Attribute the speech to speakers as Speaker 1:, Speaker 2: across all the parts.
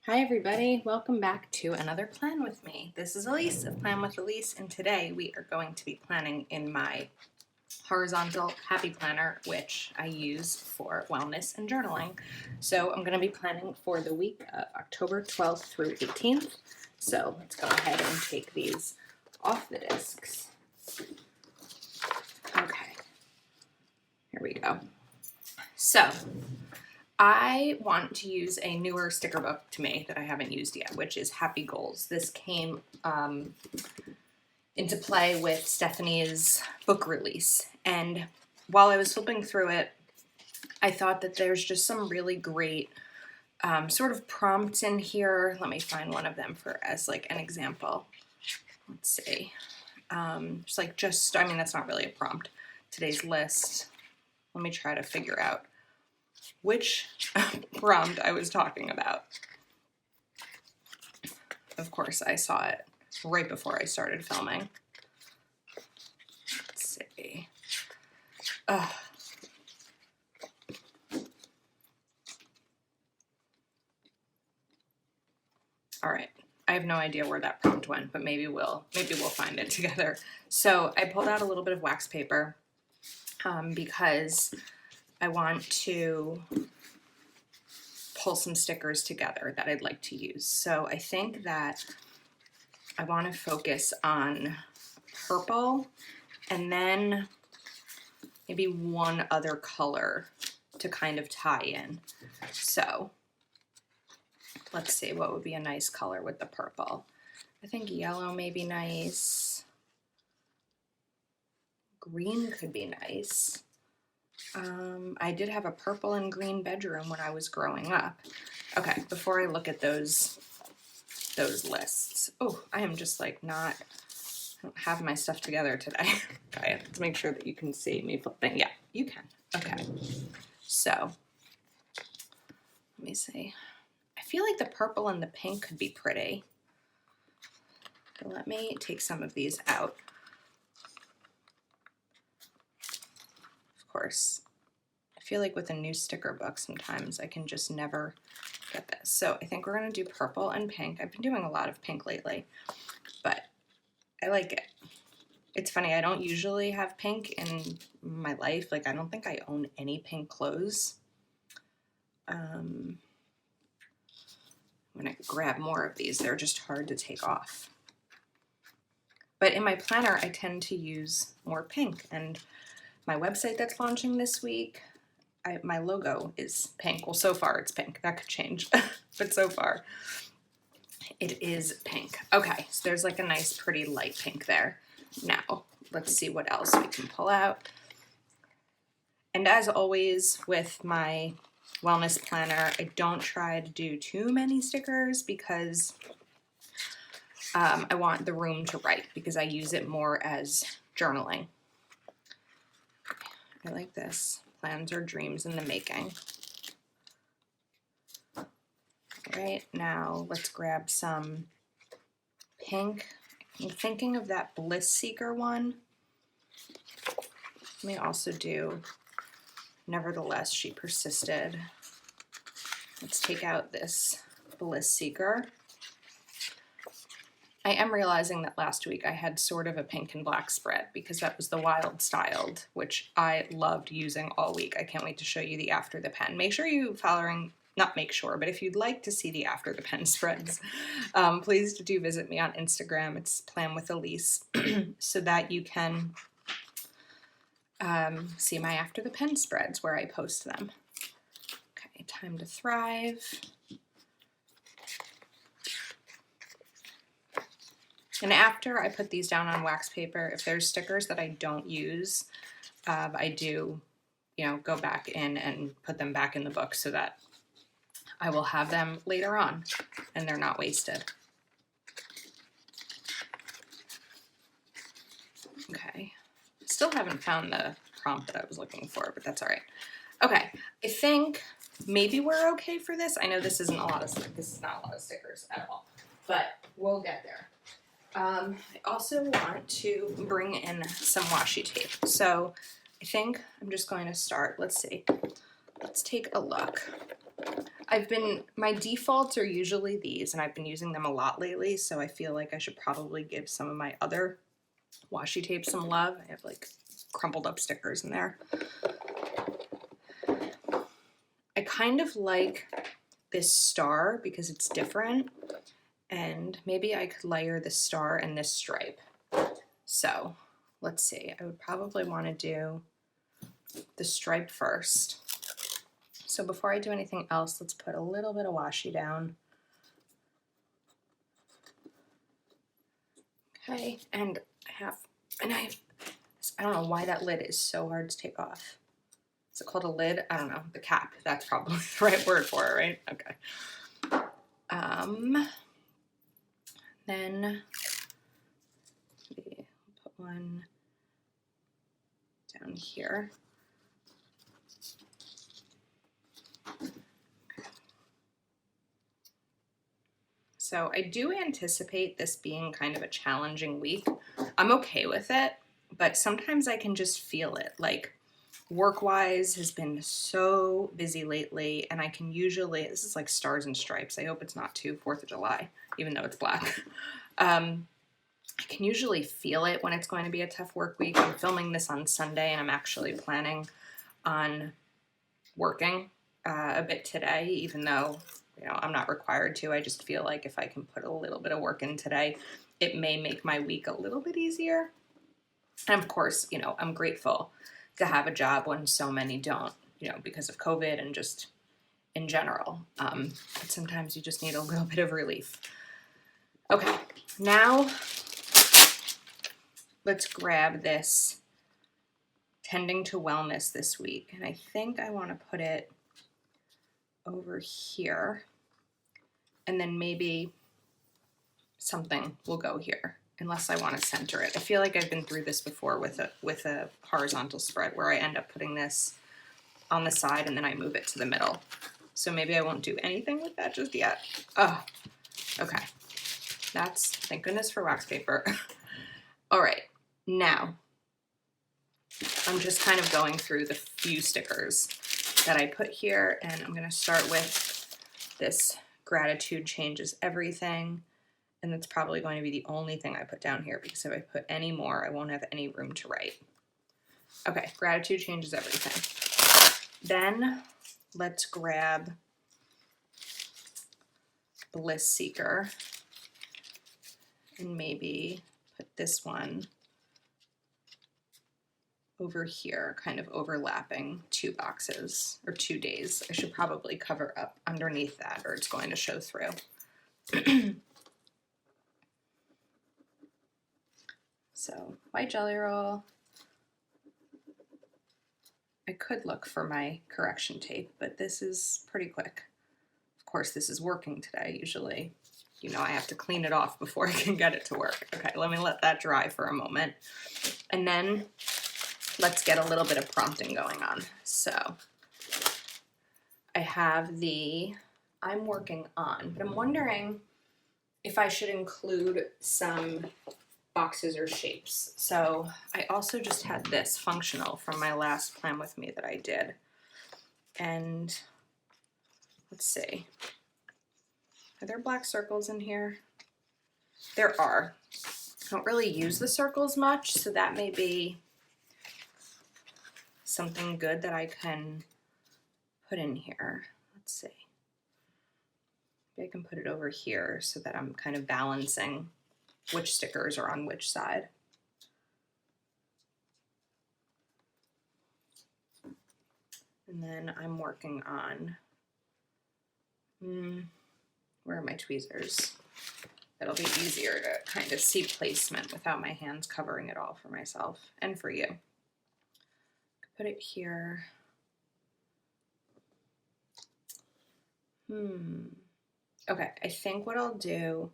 Speaker 1: Hi everybody, welcome back to another Plan With Me. This is Elise of Plan With Elise, and today we are going to be planning in my horizontal happy planner, which I use for wellness and journaling. So I'm going to be planning for the week of October 12th through 18th. So let's go ahead and take these off the discs. Okay, here we go. So I want to use a newer sticker book to me that I haven't used yet, which is Happy Goals. This came into play with Stephanie's book release. And while I was flipping through it, I thought that there's just some really great sort of prompts in here. Let me find one of them as like an example. Let's see. I mean, that's not really a prompt. Today's list. Let me try to figure out which prompt I was talking about. Of course, I saw it right before I started filming. Let's see. All right. I have no idea where that prompt went, but maybe we'll find it together. So I pulled out a little bit of wax paper because I want to pull some stickers together that I'd like to use. So I think that I want to focus on purple and then maybe one other color to kind of tie in. So let's see, what would be a nice color with the purple? I think yellow may be nice. Green could be nice. I did have a purple and green bedroom when I was growing up. Okay, before I look at those lists. Oh, I am just like I don't have my stuff together today. Okay, I have to make sure that you can see me flipping. Yeah, you can. Okay, so let me see. I feel like the purple and the pink could be pretty. So let me take some of these out. Of course, I feel like with a new sticker book, sometimes I can just never get this. So I think we're gonna do purple and pink. I've been doing a lot of pink lately, but I like it. It's funny, I don't usually have pink in my life. Like, I don't think I own any pink clothes. I'm gonna grab more of these. They're just hard to take off. But in my planner, I tend to use more pink. And my website that's launching this week, my logo is pink. Well, so far it's pink. That could change, but so far it is pink. Okay, so there's like a nice, pretty light pink there. Now, let's see what else we can pull out. And as always with my wellness planner, I don't try to do too many stickers because I want the room to write because I use it more as journaling. I like this. Plans or dreams in the making. All right, now let's grab some pink. I'm thinking of that Bliss Seeker one. Let me also do Nevertheless, She Persisted. Let's take out this Bliss Seeker. I am realizing that last week I had sort of a pink and black spread because that was the Wild Styled, which I loved using all week. I can't wait to show you the After the Pen. Make sure you not make sure, but if you'd like to see the After the Pen spreads, please do visit me on Instagram. It's Plan with Elise, so that you can see my After the Pen spreads where I post them. Okay, Time to Thrive. And after I put these down on wax paper, if there's stickers that I don't use, I do, go back in and put them back in the book so that I will have them later on and they're not wasted. Okay, still haven't found the prompt that I was looking for, but that's all right. Okay, I think maybe we're okay for this. I know this is not a lot of stickers at all, but we'll get there. I also want to bring in some washi tape. So I think I'm just going to start. Let's see. Let's take a look. my defaults are usually these, and I've been using them a lot lately, so I feel like I should probably give some of my other washi tape some love. I have like crumpled up stickers in there. I kind of like this star because it's different, and maybe I could layer the star and this stripe. So let's see, I would probably want to do the stripe first. So before I do anything else, let's put a little bit of washi down. Okay, and I don't know why that lid is so hard to take off. Is it called a lid? I don't know. The cap. That's probably the right word for it, right? Okay. Then maybe put one down here. So I do anticipate this being kind of a challenging week. I'm okay with it, but sometimes I can just feel it. Like work-wise has been so busy lately, and I can usually, this is like stars and stripes. I hope it's not too 4th of July, even though it's black. I can usually feel it when it's going to be a tough work week. I'm filming this on Sunday, and I'm actually planning on working a bit today, even though I'm not required to. I just feel like if I can put a little bit of work in today, it may make my week a little bit easier. And of course, I'm grateful to have a job when so many don't, because of COVID and just in general. But sometimes you just need a little bit of relief. Okay, now let's grab this Tending to Wellness this week. And I think I want to put it over here. And then maybe something will go here, unless I want to center it. I feel like I've been through this before with a horizontal spread where I end up putting this on the side and then I move it to the middle. So maybe I won't do anything with that just yet. Oh, okay. Thank goodness for wax paper. All right, now I'm just kind of going through the few stickers that I put here, and I'm going to start with this Gratitude Changes Everything, and that's probably going to be the only thing I put down here, because if I put any more, I won't have any room to write. Okay, Gratitude Changes Everything. Then let's grab Bliss Seeker and maybe put this one over here, kind of overlapping 2 boxes or 2 days. I should probably cover up underneath that or it's going to show through. So white jelly roll. I could look for my correction tape, but this is pretty quick. Of course, this is working today. Usually, I have to clean it off before I can get it to work. Okay, let me let that dry for a moment. And then let's get a little bit of prompting going on. So I have I'm working on, but I'm wondering if I should include some boxes or shapes. So I also just had this functional from my last Plan With Me that I did. And let's see. Are there black circles in here? There are. I don't really use the circles much, so that may be something good that I can put in here. Let's see. Maybe I can put it over here so that I'm kind of balancing which stickers are on which side. And then I'm working on, where are my tweezers? It'll be easier to kind of see placement without my hands covering it all for myself and for you. Put it here. Okay, I think what I'll do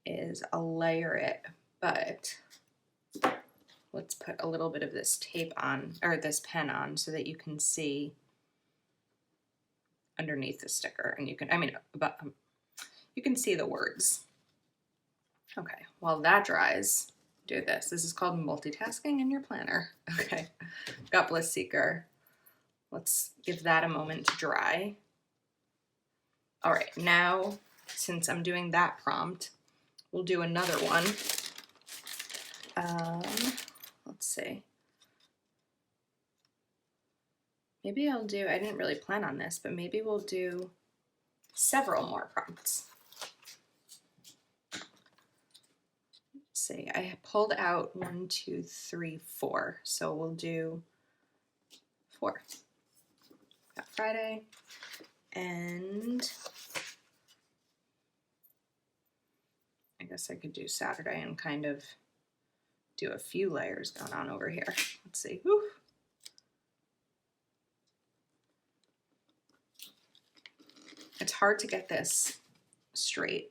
Speaker 1: is I'll layer it, but let's put a little bit of this tape on, or this pen on, so that you can see underneath the sticker, and you can see the words. Okay, while that dries, do this. This is called multitasking in your planner. Okay, got Bliss Seeker. Let's give that a moment to dry. All right, now, since I'm doing that prompt, we'll do another one. Let's see. Maybe I'll do, I didn't really plan on this, but maybe we'll do several more prompts. Let's see, I pulled out 1, 2, 3, 4. So we'll do 4. Got Friday, and I guess I could do Saturday and kind of do a few layers going on over here. Let's see. Whew. It's hard to get this straight.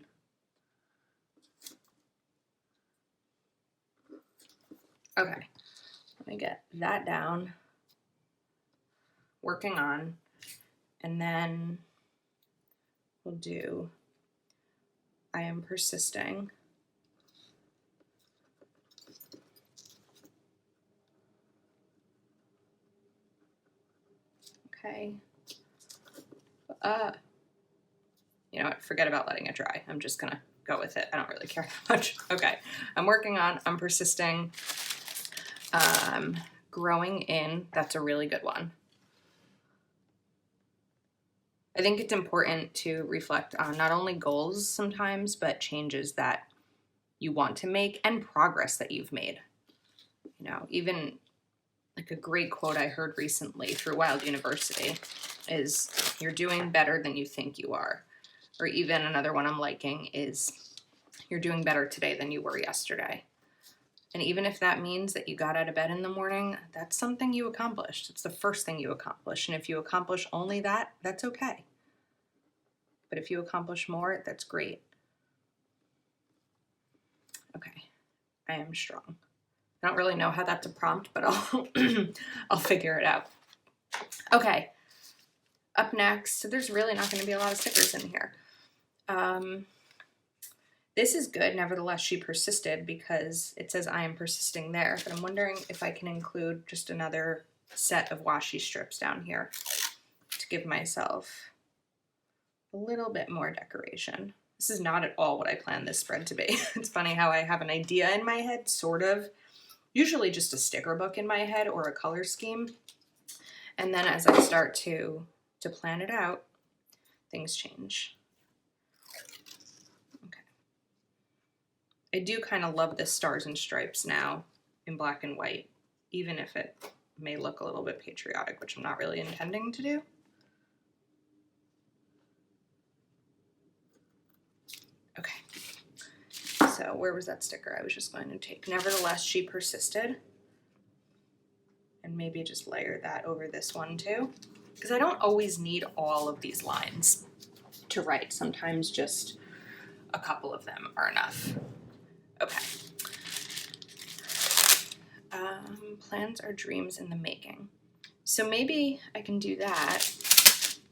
Speaker 1: Okay, let me get that down, working on, and then we'll do I am persisting. Okay. You know what, forget about letting it dry. I'm just gonna go with it. I don't really care that much. Okay, I'm working on, I'm persisting. Growing in, that's a really good one. I think it's important to reflect on not only goals sometimes, but changes that you want to make and progress that you've made. You know, even like a great quote I heard recently through Wild University is, you're doing better than you think you are. Or even another one I'm liking is, you're doing better today than you were yesterday. And even if that means that you got out of bed in the morning, that's something you accomplished. It's the first thing you accomplish. And if you accomplish only that, that's okay. But if you accomplish more, that's great. Okay, I am strong. I don't really know how that's a prompt, but I'll figure it out. Okay, up next, so there's really not going to be a lot of stickers in here. This is good, nevertheless, she persisted, because it says I am persisting there, but I'm wondering if I can include just another set of washi strips down here to give myself a little bit more decoration. This is not at all what I planned this spread to be. It's funny how I have an idea in my head, sort of, usually just a sticker book in my head or a color scheme. And then as I start to plan it out, things change. Okay. I do kind of love the stars and stripes now in black and white, even if it may look a little bit patriotic, which I'm not really intending to do. Okay. So where was that sticker I was just going to take? Nevertheless, she persisted. And maybe just layer that over this one too, because I don't always need all of these lines to write. Sometimes just a couple of them are enough. Okay. Plans are dreams in the making. So maybe I can do that.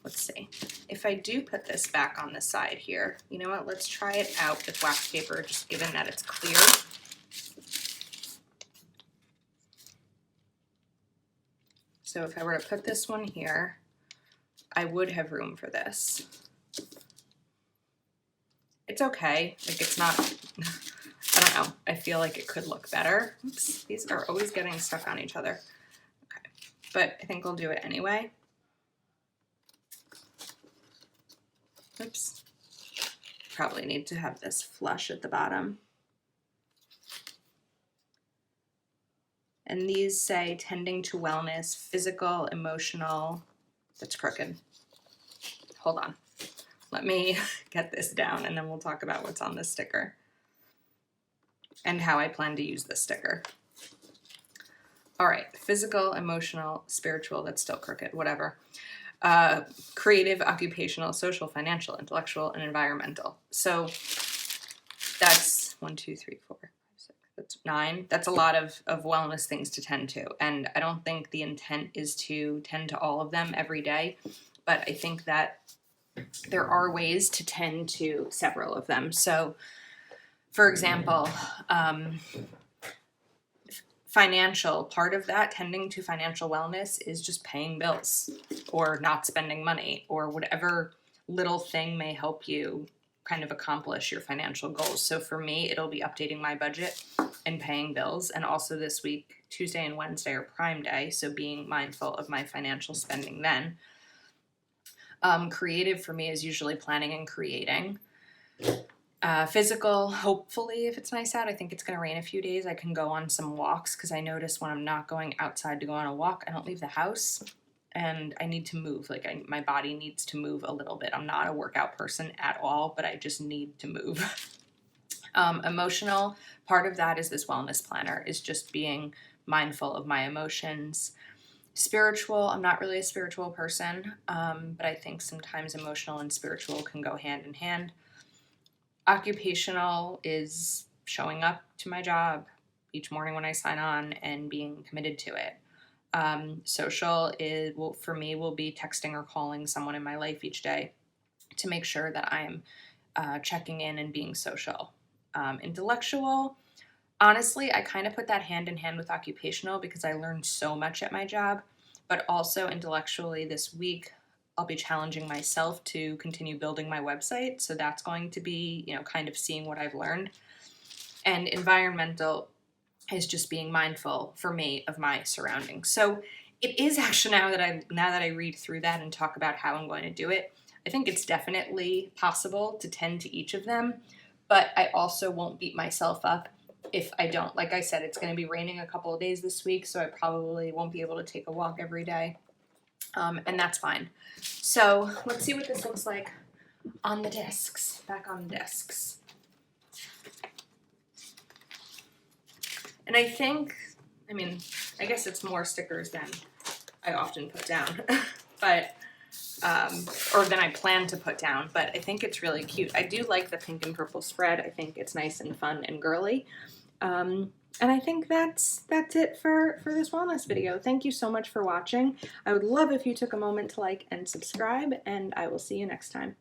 Speaker 1: Let's see. If I do put this back on the side here, you know what? Let's try it out with wax paper, just given that it's clear. So if I were to put this one here, I would have room for this. It's okay. Like, it's not, I don't know. I feel like it could look better. Oops, these are always getting stuck on each other. Okay, but I think we'll do it anyway. Oops. Probably need to have this flush at the bottom. And these say tending to wellness, physical, emotional. That's crooked. Hold on. Let me get this down and then we'll talk about what's on this sticker and how I plan to use this sticker. All right, physical, emotional, spiritual, that's still crooked, whatever. Creative, occupational, social, financial, intellectual, and environmental. So that's 1, 2, 3, 4, 5, 6, that's 9. That's a lot of wellness things to tend to. And I don't think the intent is to tend to all of them every day, but I think that there are ways to tend to several of them. So, for example, Financial, part of that, tending to financial wellness, is just paying bills or not spending money or whatever little thing may help you kind of accomplish your financial goals. So for me, it'll be updating my budget and paying bills. And also this week, Tuesday and Wednesday are Prime Day, so being mindful of my financial spending then. Creative for me is usually planning and creating. Physical, hopefully, if it's nice out, I think it's going to rain a few days, I can go on some walks, because I notice when I'm not going outside to go on a walk, I don't leave the house, and I need to move. Like, my body needs to move a little bit. I'm not a workout person at all, but I just need to move. Emotional, part of that is this wellness planner, is just being mindful of my emotions. Spiritual, I'm not really a spiritual person, but I think sometimes emotional and spiritual can go hand in hand. Occupational is showing up to my job each morning when I sign on and being committed to it. Social for me will be texting or calling someone in my life each day to make sure that I'm checking in and being social. Intellectual, honestly, I kind of put that hand in hand with occupational because I learned so much at my job, but also intellectually this week I'll be challenging myself to continue building my website. So that's going to be, kind of seeing what I've learned. And environmental is just being mindful for me of my surroundings. So it is actually now that I read through that and talk about how I'm going to do it, I think it's definitely possible to tend to each of them, but I also won't beat myself up if I don't. Like I said, it's going to be raining a couple of days this week, so I probably won't be able to take a walk every day. And that's fine. So let's see what this looks like on the discs, back on the discs. And I guess it's more stickers than I often put down, but, or than I plan to put down, but I think it's really cute. I do like the pink and purple spread. I think it's nice and fun and girly. And I think that's it for this wellness video. Thank you so much for watching. I would love if you took a moment to like and subscribe, and I will see you next time.